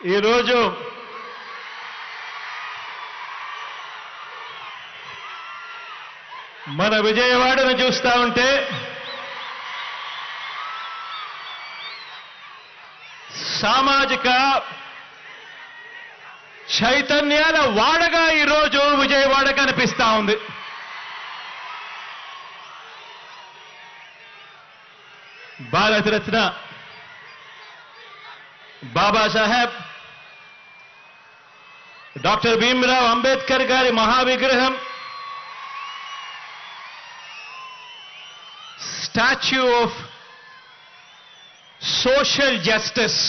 ఈరోజు మన విజయవాడను చూస్తా ఉంటే సామాజిక చైతన్యాల వాడగా ఈరోజు విజయవాడ కనిపిస్తా ఉంది. భారతరత్న బాబాసాహెబ్ డాక్టర్ భీమ్రావ్ అంబేద్కర్ గారి మహావిగ్రహం, స్టాచ్యూ ఆఫ్ సోషల్ జస్టిస్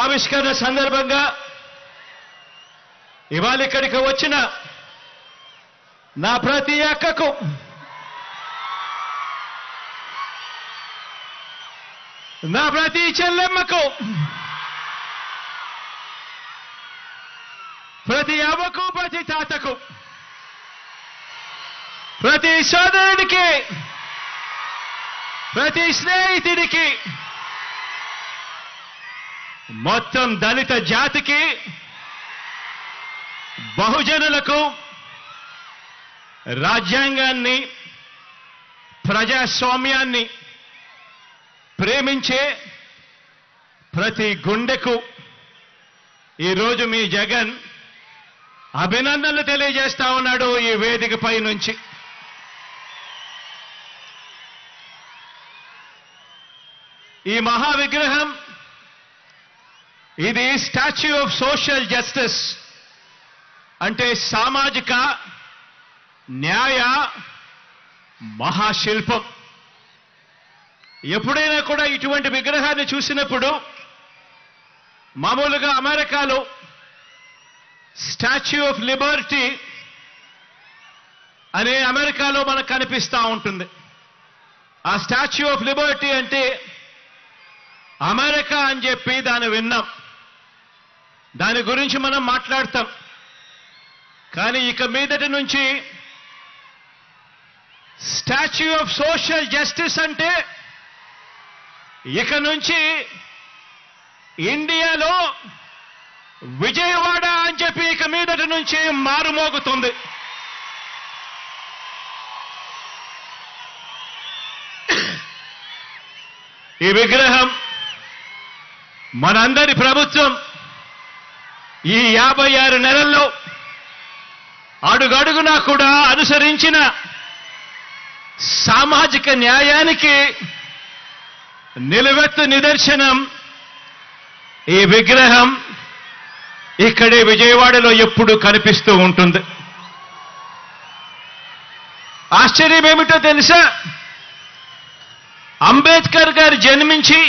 ఆవిష్కరణ సందర్భంగా ఇవాళ ఇక్కడికి వచ్చిన నా ప్రతి అక్కకు, నా ప్రతి చెల్లెమ్మకు, ప్రతి అవ్వకు, ప్రతి తాతకు, ప్రతి సోదరుడికి, ప్రతి స్నేహితుడికి, మొత్తం దళిత జాతికి, బహుజనులకు రాజ్యాంగాన్ని, ప్రజాస్వామ్యాన్ని ప్రేమించే ప్రతి గుండెకు ఈరోజు మీ జగన్ అభినందనలు తెలియజేస్తా ఉన్నాడు ఈ వేదికపై నుంచి. ఈ మహావిగ్రహం, ఇది స్టాచ్యూ ఆఫ్ సోషల్ జస్టిస్ అంటే సామాజిక న్యాయ మహాశిల్పం. ఎప్పుడైనా కూడా ఇటువంటి విగ్రహాన్ని చూసినప్పుడు మామూలుగా అమెరికాలో స్టాచ్యూ ఆఫ్ లిబర్టీ అనే అమెరికాలో మనకు కనిపిస్తూ ఉంటుంది. ఆ స్టాచ్యూ ఆఫ్ లిబర్టీ అంటే అమెరికా అని చెప్పి దాన్ని విన్నాం, దాని గురించి మనం మాట్లాడతాం. కానీ ఇక మీదటి నుంచి స్టాచ్యూ ఆఫ్ సోషల్ జస్టిస్ అంటే ఇక నుంచి ఇండియాలో విజయవాడ అని చెప్పి ఇక మీదటి నుంచి మారుమోగుతుంది. ఈ విగ్రహం మనందరి ప్రభుత్వం ఈ 56 నెలల్లో అడుగడుగునా కూడా అనుసరించిన సామాజిక న్యాయానికి నిలువెత్తు నిదర్శనం ఈ విగ్రహం ఇక్కడే విజయవాడలో ఎప్పుడు కనిపిస్తూ ఉంటుంది. ఆశ్చర్యం ఏమిటో తెలుసా? అంబేద్కర్ గారు జన్మించి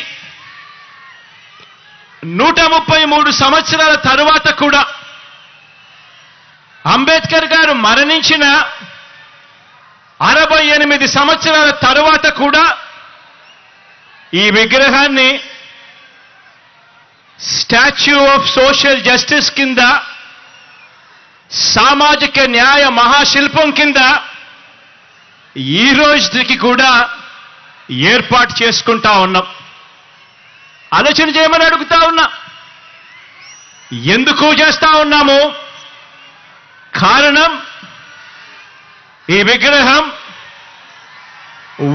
133 సంవత్సరాల తరువాత కూడా, అంబేద్కర్ గారు మరణించిన 68 సంవత్సరాల తరువాత కూడా ఈ విగ్రహాన్ని స్టాచ్యూ ఆఫ్ సోషల్ జస్టిస్ కింద, సామాజిక న్యాయ మహాశిల్పం కింద ఈ రోజుకి కూడా ఏర్పాటు చేసుకుంటా ఉన్నాం. ఆలోచన చేయమని అడుగుతా ఉన్నా. ఎందుకు చేస్తా ఉన్నాము? కారణం, ఈ విగ్రహం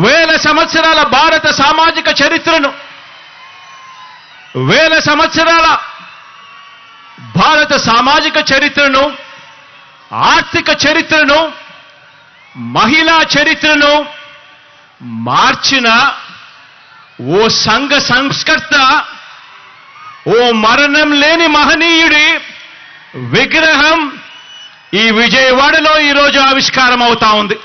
వేల సంవత్సరాల భారత సామాజిక చరిత్రను, వేల సంవత్సరాల భారత సామాజిక చరిత్రను, ఆర్థిక చరిత్రను, మహిళా చరిత్రను మార్చిన ఓ సంఘ సంస్కర్త, ఓ మరణం లేని మహనీయుడి విగ్రహం ఈ విజయవాడలో ఈరోజు ఆవిష్కారం అవుతా ఉంది.